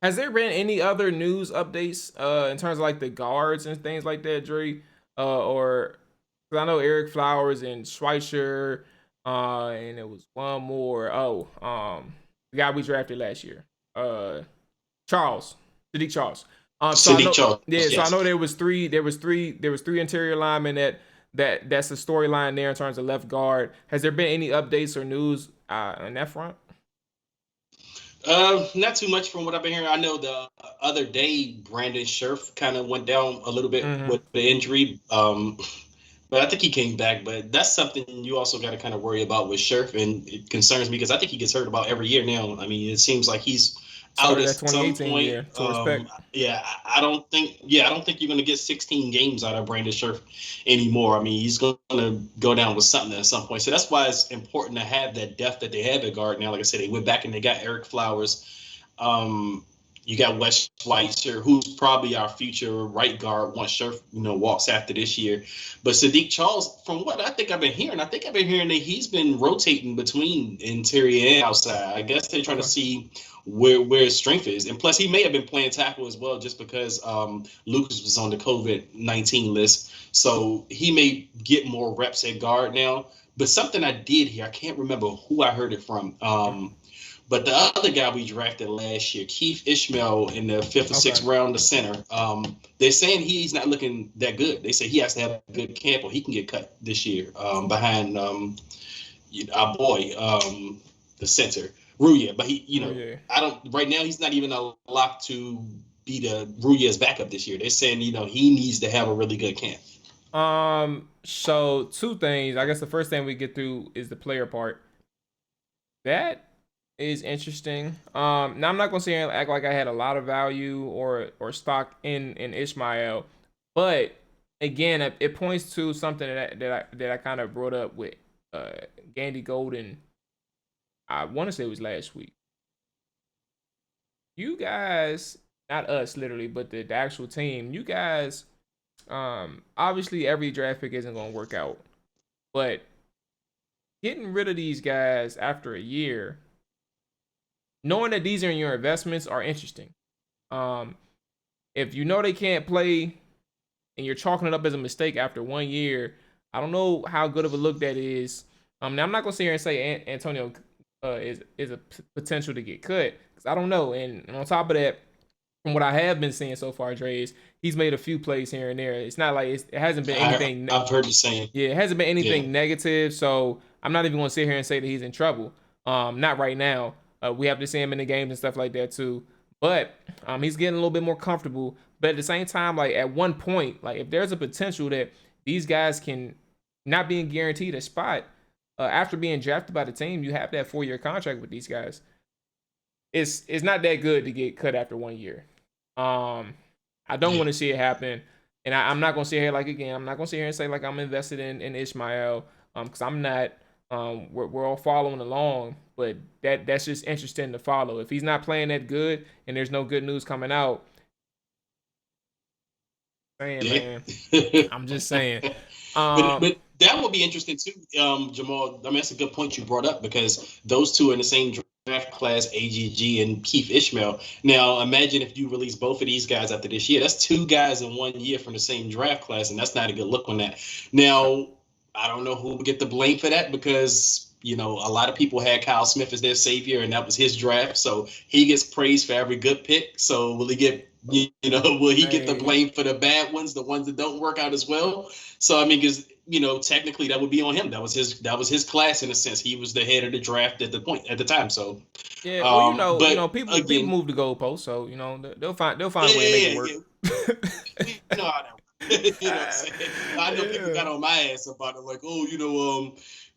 Has there been any other news updates in terms of like the guards and things like that, Dre? Or because I know Eric Flowers and Schweitzer, and it was one more. The guy we drafted last year, uh, Charles, Sadiq Charles. So I Sadiq know, Charles, yeah. So I yes. know there was three. There was three interior linemen that's the storyline there in terms of left guard. Has there been any updates or news on that front? Not too much from what I've been hearing. I know the other day Brandon Scherf kind of went down a little bit Mm-hmm. with the injury. But I think he came back. But that's something you also got to kind of worry about with Scherf, and it concerns me because I think he gets hurt about every year now. I mean, it seems like he's out Started at that some 2018 point. year to respect. Yeah, I don't think. Yeah, I don't think you're going to get 16 games out of Brandon Scherf anymore. I mean, he's going to go down with something at some point. So that's why it's important to have that depth that they have at guard now. Like I said, they went back and they got Eric Flowers. Um, you got Wes Schweitzer, who's probably our future right guard once Scherf, walks after this year. But Sadiq Charles, from what I think I've been hearing that he's been rotating between interior and outside. I guess they're trying to Okay. see where his strength is, and plus he may have been playing tackle as well, just because Lucas was on the COVID-19 list, so he may get more reps at guard now. But something I did hear, I can't remember who I heard it from. But the other guy we drafted last year, Keith Ishmael, in the fifth or Okay. sixth round, the center, they're saying he's not looking that good. They say he has to have a good camp or he can get cut this year behind our boy, the center, Ruya. But Oh yeah. I don't, right now, he's not even a lock to be the Ruya's backup this year. They're saying, he needs to have a really good camp. So two things. I guess the first thing we get through is the player part. That is interesting. Now I'm not gonna say act like I had a lot of value or stock in Ishmael, but again, it points to something that I kind of brought up with uh Gandy Golden. I want to say it was last week. You guys, not us literally, but the actual team. You guys, obviously every draft pick isn't gonna work out, but getting rid of these guys after a year, knowing that these are your investments, are interesting. Um, if you know they can't play and you're chalking it up as a mistake after 1 year, I don't know how good of a look that is. Now I'm not gonna sit here and say Antonio is a potential to get cut because I don't know. And on top of that, from what I have been seeing so far, Dre, is he's made a few plays here and there. It's not like it hasn't been anything. I've heard the same. Yeah, it hasn't been Yeah. anything negative. So I'm not even gonna sit here and say that he's in trouble. Not right now. We have to see him in the games and stuff like that too. But he's getting a little bit more comfortable. But at the same time, like at one point, like if there's a potential that these guys can not being guaranteed a spot after being drafted by the team, you have that 4 year contract with these guys. It's not that good to get cut after 1 year. Um, I don't Yeah. want to see it happen, and I'm not gonna sit here like again. I'm not gonna sit here and say like I'm invested in Ishmael, because I'm not. We're all following along, but that's just interesting to follow. If he's not playing that good and there's no good news coming out, saying Yeah. man, I'm just saying. But Um, but that would be interesting too, Jamal. I mean, that's a good point you brought up because those two are in the same draft class, AGG and Keith Ishmael. Now, imagine if you release both of these guys after this year. That's two guys in 1 year from the same draft class, and that's not a good look on that. Now, I don't know who would get the blame for that because. A lot of people had Kyle Smith as their savior, and that was his draft. So he gets praised for every good pick. So will he get, will he get the hey, blame for the bad ones, the ones that don't work out as well? So I mean, because technically that would be on him. That was his class in a sense. He was the head of the draft at the time. So, yeah, well, but people again, move the goalposts, so they'll find a way to make it yeah, work. yeah, we know how that works. You know what I'm saying? I know people Yeah. got on my ass about it, like, oh,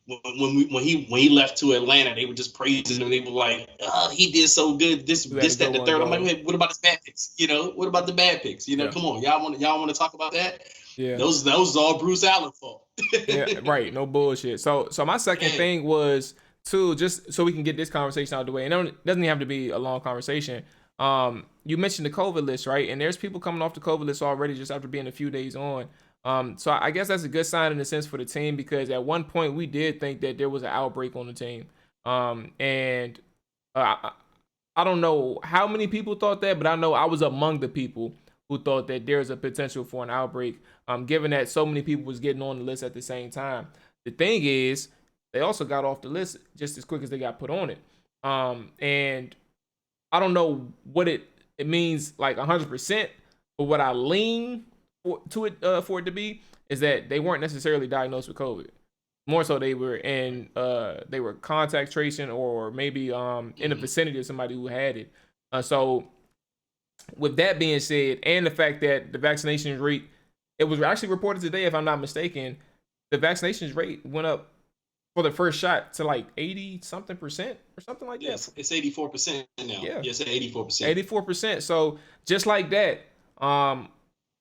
when he left to Atlanta, they were just praising him. They were like, oh, he did so good. This, We had a this, good that, the one third. I'm like, going. hey, what about his bad picks? What about the bad picks? Yeah. Come on, y'all want to talk about that? Yeah. Those all Bruce Allen fault. Yeah. Right. No bullshit. So my second Man, thing was to just so we can get this conversation out of the way, and it doesn't have to be a long conversation. You mentioned the COVID list, right? And there's people coming off the COVID list already just after being a few days on. So I guess that's a good sign in a sense for the team because at one point we did think that there was an outbreak on the team. And uh, I don't know how many people thought that, but I know I was among the people who thought that there's a potential for an outbreak. Given that so many people was getting on the list at the same time. The thing is, they also got off the list just as quick as they got put on it. And I don't know what it means like 100%, but what I lean for it to be is that they weren't necessarily diagnosed with COVID. More so, they were contact tracing or maybe in the Mm-hmm. vicinity of somebody who had it. So with that being said, and the fact that the vaccination rate, it was actually reported today, if I'm not mistaken, the vaccination rate went up for the first shot to like 80 something percent or something like that. Yes, it's 84% now. Yeah, Yes, 84%. 84%. So just like that, Ron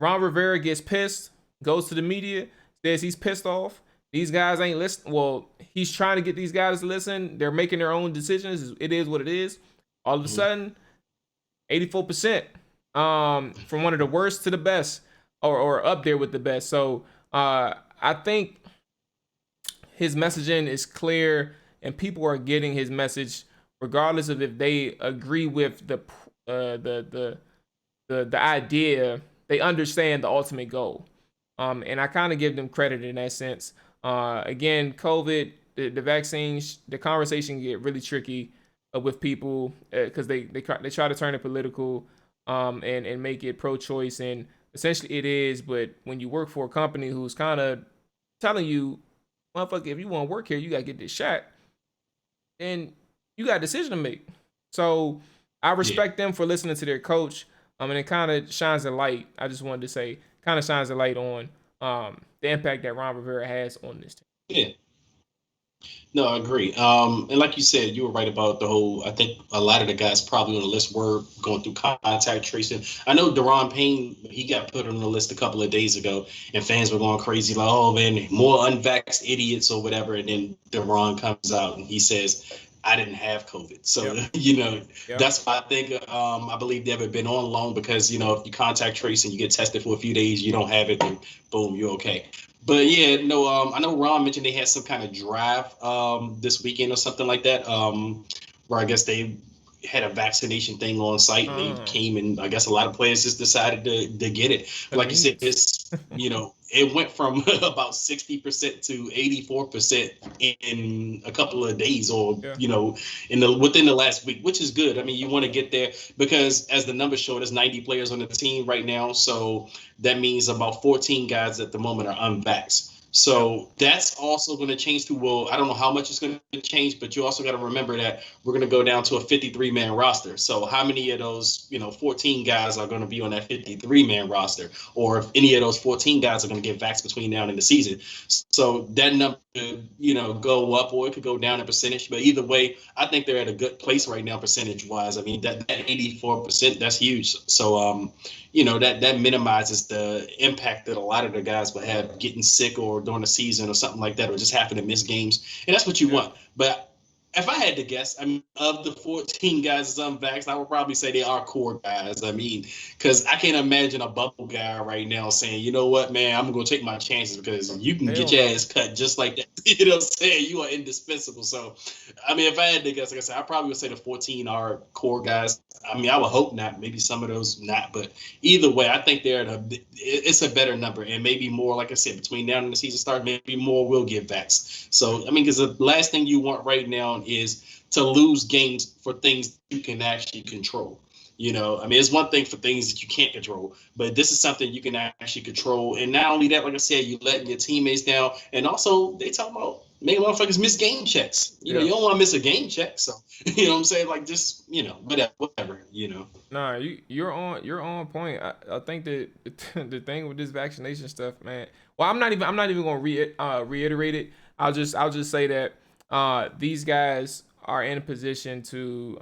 Rivera gets pissed, goes to the media, says he's pissed off. These guys ain't listening. Well, he's trying to get these guys to listen. They're making their own decisions. It is what it is. All of a Mm-hmm. sudden, 84%. From one of the worst to the best, or up there with the best. So I think his messaging is clear, and people are getting his message, regardless of if they agree with the idea. They understand the ultimate goal, and I kind of give them credit in that sense. Again, COVID, the vaccines, the conversation get really tricky with people because they try to turn it political, and make it pro-choice, and essentially it is. But when you work for a company who's kind of telling you, motherfucker, if you want to work here, you gotta get this shot, then you got a decision to make. So I Yeah. respect them for listening to their coach. And it kind of shines a light. I just wanted to say, kind of shines a light on the impact that Ron Rivera has on this team. Yeah. No, I agree. And like you said, you were right about the whole. I think a lot of the guys probably on the list were going through contact tracing. I know Deron Payne, he got put on the list a couple of days ago, and fans were going crazy, like, "Oh man, more unvaxxed idiots or whatever." And then Deron comes out and he says, "I didn't have COVID." So Yep. Yep. that's why I think I believe they haven't been on loan because if you contact trace and you get tested for a few days, you don't have it, then boom, you're okay. But yeah, no, I know Ron mentioned they had some kind of drive this weekend or something like that, where I guess they had a vaccination thing on site and they Uh, came and I guess a lot of players just decided to get it. Like you said, Convenience. it's it went from about 60% to 84% in a couple of days or Yeah. in the within the last week, which is good. I mean, you want to get there because as the numbers show, there's 90 players on the team right now, so that means about 14 guys at the moment are unvaxxed. Yep. So that's also going to change too. Well, I don't know how much it's going to change, but you also got to remember that we're going to go down to a 53-man roster. So how many of those, 14 guys are going to be on that 53-man roster, or if any of those 14 guys are going to get vaxxed between now and the season? So that number could, go up or it could go down in percentage. But either way, I think they're at a good place right now, percentage wise. I mean, that 84%, that's huge. So, that minimizes the impact that a lot of the guys will have getting sick or during the season or something like that, or just having to miss games. And that's what you Yep. want. But if I had to guess, I mean, of the 14 guys that's unvaxxed, I would probably say they are core guys. I mean, because I can't imagine a bubble guy right now saying, you know what, man, I'm going to take my chances because you can get Hell your no. ass cut just like that. You know what I'm saying? You are indispensable. So, I mean, if I had to guess, like I said, I probably would say the 14 are core guys. I mean, I would hope not. Maybe some of those not. But either way, I think it's a better number. And maybe more, like I said, between now and the season start, maybe more will get vaxxed. So, I mean, because the last thing you want right now is to lose games for things you can actually control. I mean, it's one thing for things that you can't control, but this is something you can actually control. And not only that, like I said, you letting your teammates down, and also they talk about making motherfuckers miss game checks. Yeah. You don't want to miss a game check, so you know what I'm saying? Like just whatever. Nah, you're on point. I think that the thing with this vaccination stuff, man. Well, I'm not even gonna reiterate it. I'll just say that these guys are in a position to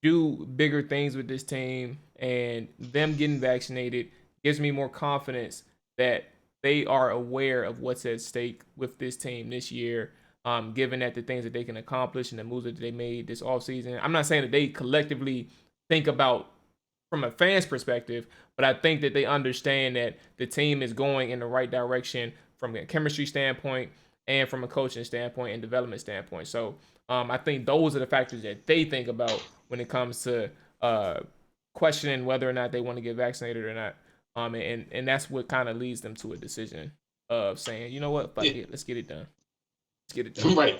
do bigger things with this team, and them getting vaccinated gives me more confidence that they are aware of what's at stake with this team this year. Given that the things that they can accomplish and the moves that they made this offseason, I'm not saying that they collectively think about from a fan's perspective, but I think that they understand that the team is going in the right direction from a chemistry standpoint and from a coaching standpoint and development standpoint. So I think those are the factors that they think about when it comes to questioning whether or not they want to get vaccinated or not. And that's what kind of leads them to a decision of saying, you know what, fuck Yeah. it, let's get it done. Let's get it done. Right.